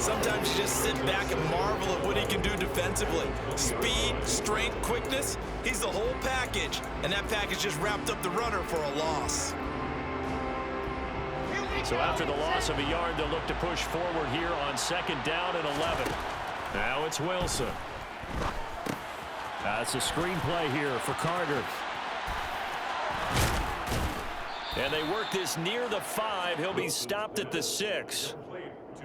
sometimes you just sit back and marvel at what he can do defensively. Speed, strength, quickness, he's the whole package, and that package just wrapped up the runner for a loss. So after the loss of a yard, they'll look to push forward here on 2nd down and 11. Now it's Wilson. That's a screenplay here for Carter. And they work this near the 5. He'll be stopped at the 6.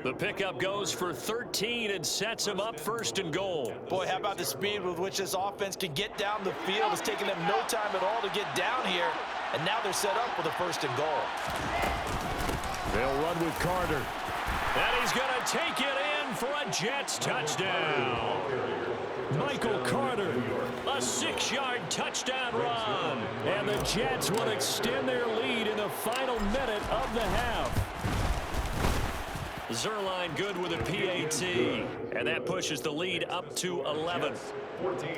The pickup goes for 13 and sets him up 1st and goal. Boy, how about the speed with which this offense can get down the field? It's taking them no time at all to get down here. And now they're set up with a 1st and goal. They'll run with Carter. And he's going to take it in for a Jets touchdown. Michael Carter, a 6-yard touchdown run. And the Jets will extend their lead in the final minute of the half. Zerline good with a PAT. And that pushes the lead up to 11. 14,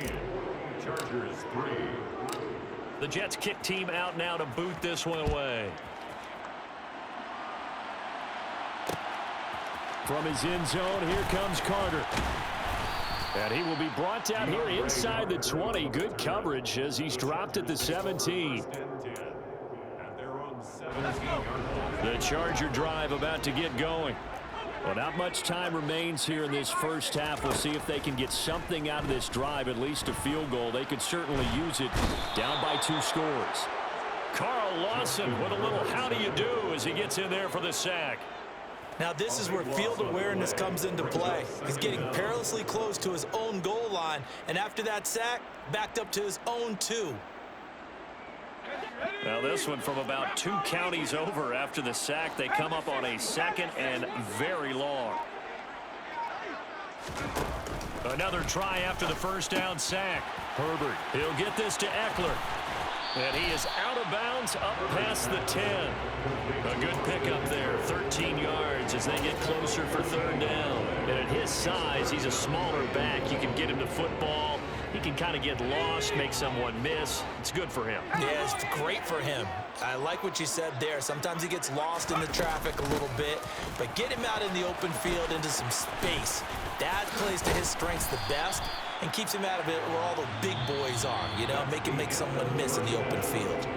Chargers 3. The Jets kick team out now to boot this one away. From his end zone, here comes Carter. And he will be brought down here inside the 20. Good coverage as he's dropped at the 17. The Charger drive about to get going. Well, not much time remains here in this first half. We'll see if they can get something out of this drive, at least a field goal. They could certainly use it down by 2 scores. Carl Lawson with a little how do you do as he gets in there for the sack. Now this is where field awareness comes into play. He's getting perilously close to his own goal line, and after that sack, backed up to his own 2. Now this one from about 2 counties over after the sack. They come up on a 2nd and very long. Another try after the 1st down sack. Herbert, he'll get this to Eckler. And he is out of bounds up past the 10. A good pickup there, 13 yards as they get closer for 3rd down. And at his size, he's a smaller back. You can get him to football. He can kind of get lost, make someone miss. It's good for him. Yeah, it's great for him. I like what you said there. Sometimes he gets lost in the traffic a little bit, but get him out in the open field into some space. That plays to his strengths the best and keeps him out of it where all the big boys are, you know, make someone miss in the open field.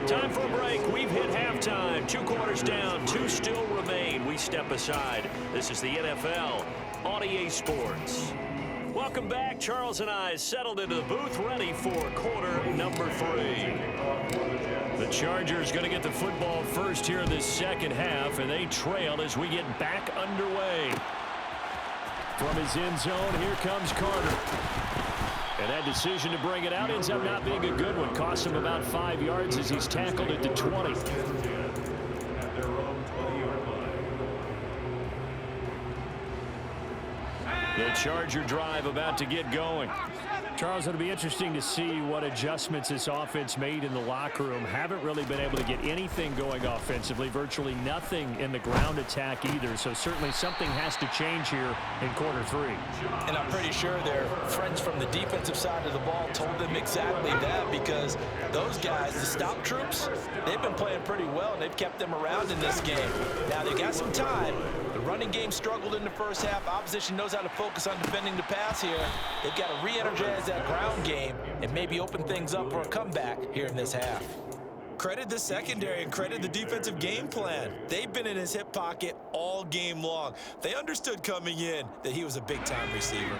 Time for a break. We've hit halftime. 2 quarters down, 2 still remain. We step aside. This is the NFL on EA Sports. Welcome back. Charles and I settled into the booth, ready for quarter number 3. The Chargers going to get the football first here in this 2nd half, and they trail as we get back underway. From his end zone, here comes Carter. And that decision to bring it out ends up not being a good one. Costs him about 5 yards as he's tackled at the 20. The Charger drive about to get going. Charles, it'll be interesting to see what adjustments this offense made in the locker room. Haven't really been able to get anything going offensively. Virtually nothing in the ground attack either. So certainly something has to change here in quarter 3. And I'm pretty sure their friends from the defensive side of the ball told them exactly that, because those guys, the stop troops, they've been playing pretty well, and they've kept them around in this game. Now, they got some time. The running game struggled in the first half. Opposition knows how to focus on defending the pass here. They've got to re-energize that ground game and maybe open things up for a comeback here in this half. Credit the secondary and credit the defensive game plan. They've been in his hip pocket all game long. They understood coming in that he was a big-time receiver.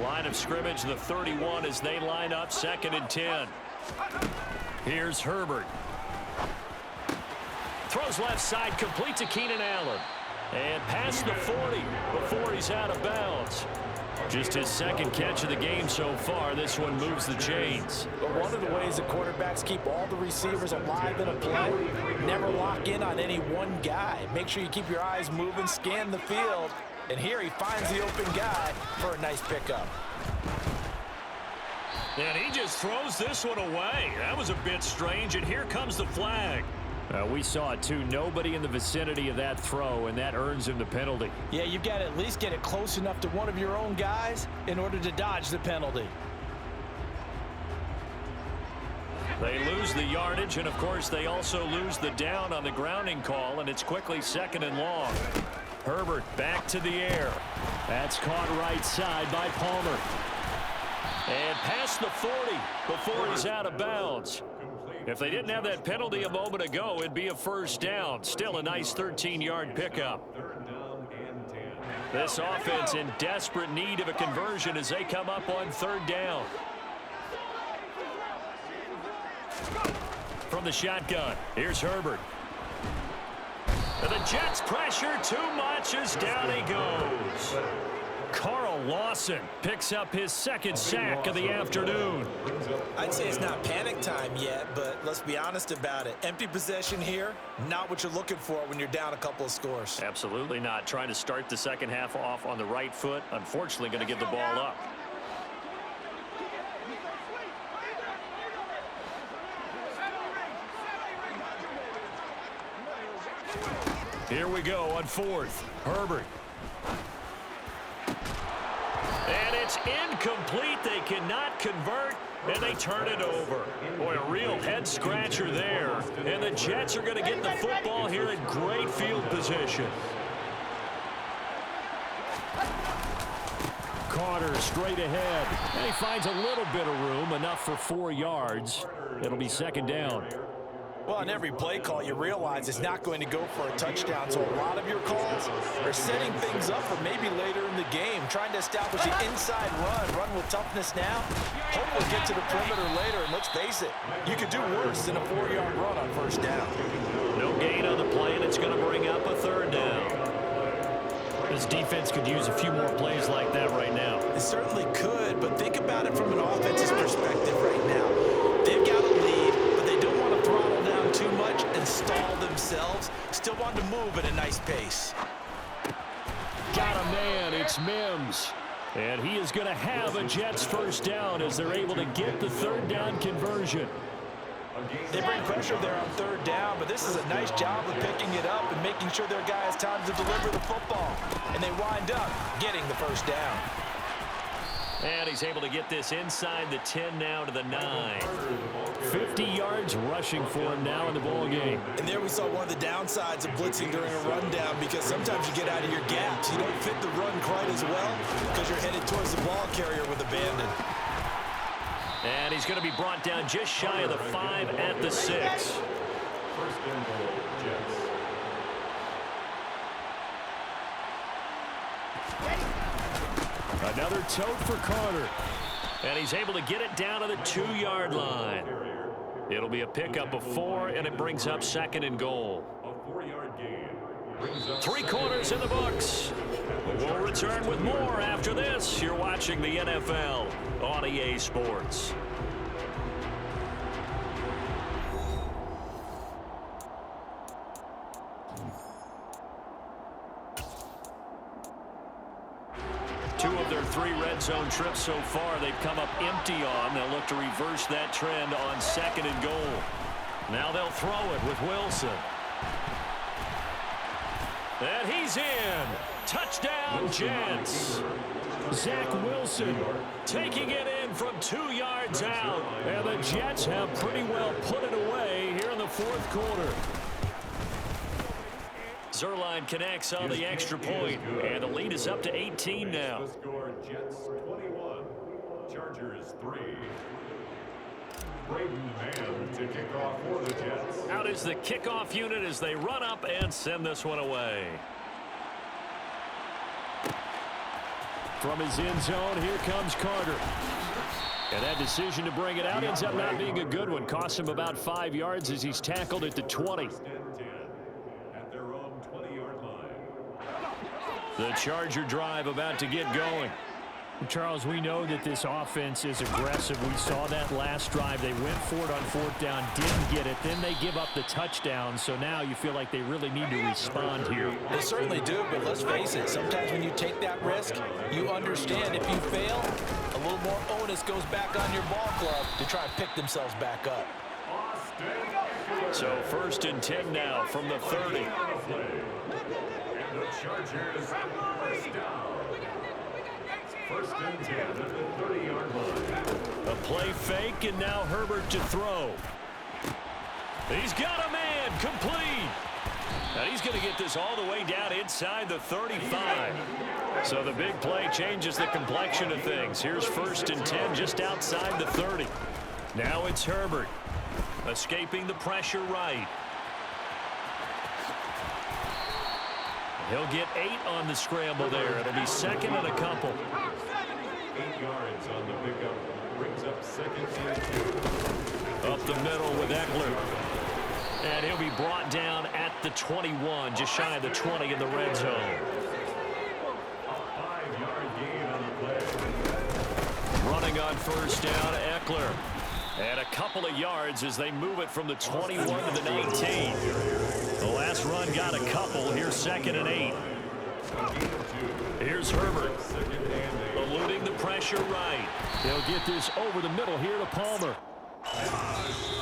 Line of scrimmage, the 31 as they line up 2nd and 10. Here's Herbert. Throws left side, complete to Keenan Allen. And past the 40 before he's out of bounds. Just his 2nd catch of the game so far. This one moves the chains. But one of the ways the quarterbacks keep all the receivers alive in a play, never lock in on any one guy. Make sure you keep your eyes moving, scan the field, and here he finds the open guy for a nice pickup. And he just throws this one away. That was a bit strange, and here comes the flag. We saw it too. Nobody in the vicinity of that throw, and that earns him the penalty. Yeah, you've got to at least get it close enough to one of your own guys in order to dodge the penalty. They lose the yardage, and of course they also lose the down on the grounding call, and it's quickly 2nd and long. Herbert back to the air. That's caught right side by Palmer. And past the 40 before he's out of bounds. If they didn't have that penalty a moment ago, it'd be a first down. Still a nice 13-yard pickup. This offense in desperate need of a conversion as they come up on third down. From the shotgun, here's Herbert. And the Jets pressure too much as down he goes. Carl Lawson picks up his second sack of the afternoon. I'd say it's not panic time yet, but let's be honest about it. Empty possession here, not what you're looking for when you're down a couple of scores. Absolutely not. Trying to start the second half off on the right foot. Unfortunately, going to give the ball up. Here we go on fourth. Herbert. And it's incomplete. They cannot convert, and they turn it over. Boy, a real head-scratcher there. And the Jets are going to get the football here in great field position. Carter straight ahead. And he finds a little bit of room, enough for 4 yards. It'll be second down. Well, on every play call, you realize it's not going to go for a touchdown. So a lot of your calls are setting things up for maybe later in the game, trying to establish an inside run with toughness now. Hope we'll get to the perimeter later, and let's face it, you could do worse than a 4-yard run on first down. No gain on the play, and it's going to bring up a third down. This defense could use a few more plays like that right now. It certainly could, but think about it from an offense's perspective right now. They've got a lead, but they don't want to throttle down too much and stall themselves. Still want to move at a nice pace. Got a man, it's Mims. And he is going to have a Jets first down as they're able to get the third down conversion. They bring pressure there on third down, but this is a nice job of picking it up and making sure their guy has time to deliver the football. And they wind up getting the first down. And he's able to get this inside the 10 now to the 9. 50 yards rushing for him now in the ball game. And there we saw one of the downsides of blitzing during a rundown, because sometimes you get out of your gaps. You don't fit the run quite as well because you're headed towards the ball carrier with abandon. And he's going to be brought down just shy of the 5 at the 6. First and goal, Jets. Another tote for Carter. And he's able to get it down to the 2-yard line. It'll be a pickup of 4, and it brings up second and goal. A 4-yard gain. 3 quarters in the books. We'll return with more after this. You're watching the NFL on EA Sports. Two of their 3 red zone trips so far they've come up empty on. They'll look to reverse that trend on second and goal. Now they'll throw it with Wilson. And he's in. Touchdown, Jets. Zach Wilson taking it in from 2 yards out. And the Jets have pretty well put it away here in the fourth quarter. Zerline connects on the extra point, and the lead is up to 18 now. The score, Jets 21, Chargers 3. Braden Mann to kick off for the Jets. Out is the kickoff unit as they run up and send this one away. From his end zone, here comes Carter. And that decision to bring it out ends up not being a good one. Costs him about 5 yards as he's tackled at the 20. At their own 20-yard line. The Charger drive about to get going. Charles, we know that this offense is aggressive. We saw that last drive. They went for it on fourth down, didn't get it. Then they give up the touchdown. So now you feel like they really need to respond here. They certainly do, but let's face it, sometimes when you take that risk, you understand if you fail, a little more onus goes back on your ball club to try and pick themselves back up. So first and 10 now from the 30. And the Chargers first down. First and 10 at the 30-yard line. A play fake, and now Herbert to throw. He's got a man, complete. And he's going to get this all the way down inside the 35. So the big play changes the complexion of things. Here's 1st and 10 just outside the 30. Now it's Herbert. Escaping the pressure right. He'll get 8 on the scramble there. It'll be 2nd and a couple. 8 yards on the pickup. Brings up 2nd and 2. Up the middle with Eckler. And he'll be brought down at the 21, just shy of the 20 in the red zone. 5-yard gain on the play. Running on 1st down, Eckler. And a couple of yards as they move it from the 21 to the 19. The last run got a couple. Here's 2nd and 8. Here's Herbert. Eluding the pressure right. They'll get this over the middle here to Palmer.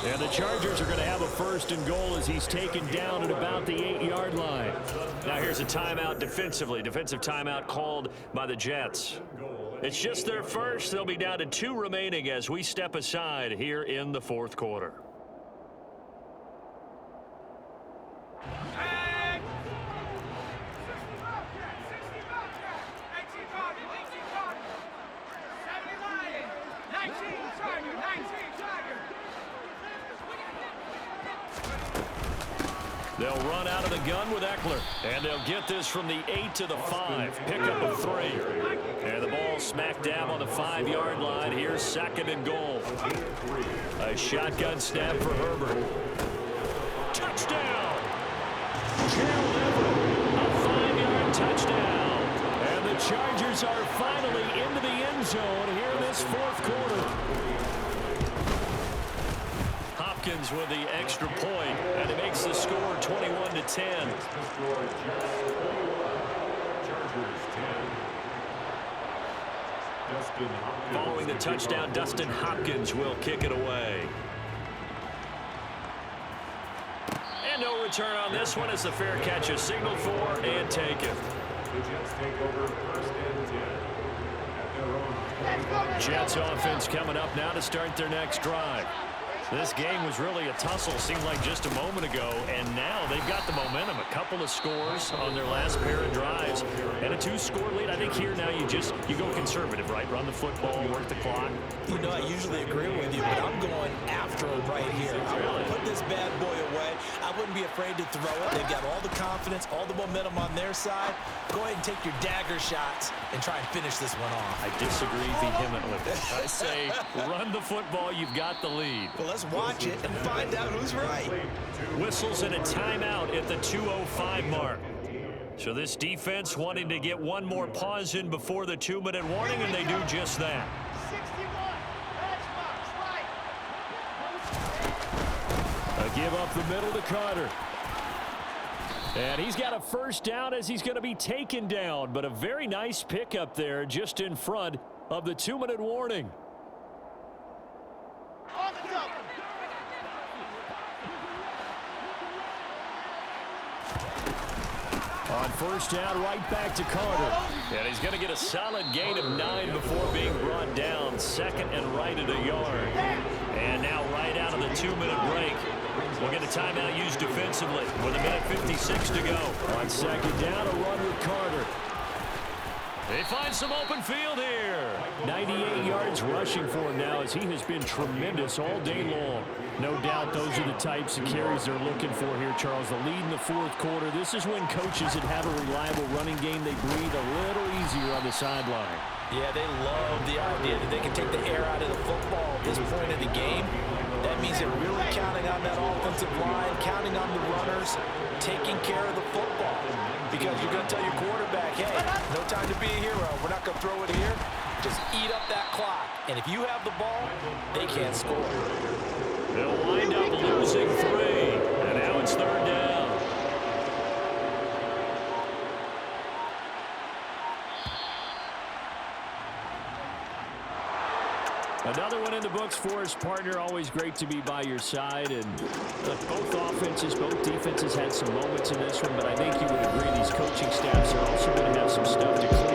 And the Chargers are going to have a 1st and goal as he's taken down at about the 8-yard line. Now here's a timeout defensively. Defensive timeout called by the Jets. It's just their first. They'll be down to 2 remaining as we step aside here in the 4th quarter. They'll run out of the gun with Eckler. And they'll get this from the 8 to the 5. Pickup of 3. And the ball smacked down on the 5-yard line. Here's 2nd and goal. A shotgun snap for Herbert. Touchdown! Gerald Everett, a 5-yard touchdown. And the Chargers are finally into the end zone here in this 4th quarter. Hopkins with the extra point, and it makes the score 21-10. Following the touchdown, Dustin Hopkins will kick it away. And no return on this one as the fair catch is signaled for and taken. The Jets take over 1st and 10 at their own. Jets offense coming up now to start their next drive. This game was really a tussle, seemed like just a moment ago, and now they've got the momentum. A couple of scores on their last pair of drives, and a 2-score lead. I think here now you go conservative, right? Run the football, work the clock. You know, I usually agree with you, but I'm going after him right here. I want to put this bad boy away. I wouldn't be afraid to throw it. They've got all the confidence, all the momentum on their side. Go ahead and take your dagger shots and try and finish this one off. I disagree vehemently. I say run the football. You've got the lead. Well, let's watch it and find out who's right. Whistles and a timeout at the 2:05 mark. So this defense wanting to get one more pause in before the 2-minute warning, and they do just that. 61. A give up the middle to Carter. And he's got a 1st down as he's going to be taken down, but a very nice pickup there just in front of the 2-minute warning. On 1st down, right back to Carter. And he's going to get a solid gain of 9 before being brought down. 2nd and right at a yard. And now right out of the 2-minute break. We'll get a timeout used defensively with 1:56 to go. On 2nd down, a run with Carter. They find some open field here. 98 yards rushing for him now as he has been tremendous all day long. No doubt those are the types of carries they're looking for here, Charles. The lead in the 4th quarter. This is when coaches that have a reliable running game, they breathe a little easier on the sideline. Yeah, they love the idea that they can take the air out of the football at this point of the game. That means they're really counting on that offensive line, counting on the runners, taking care of the football. Because you're going to tell your quarterback, hey, no time to be a hero. We're not going to throw it here. Just eat up that clock. And if you have the ball, they can't score. They'll wind up losing 3. And now it's 3rd down. Another one in the books for his partner. Always great to be by your side. And both offenses, both defenses had some moments in this one, but I think you would agree these coaching staffs are also going to have some stuff to clean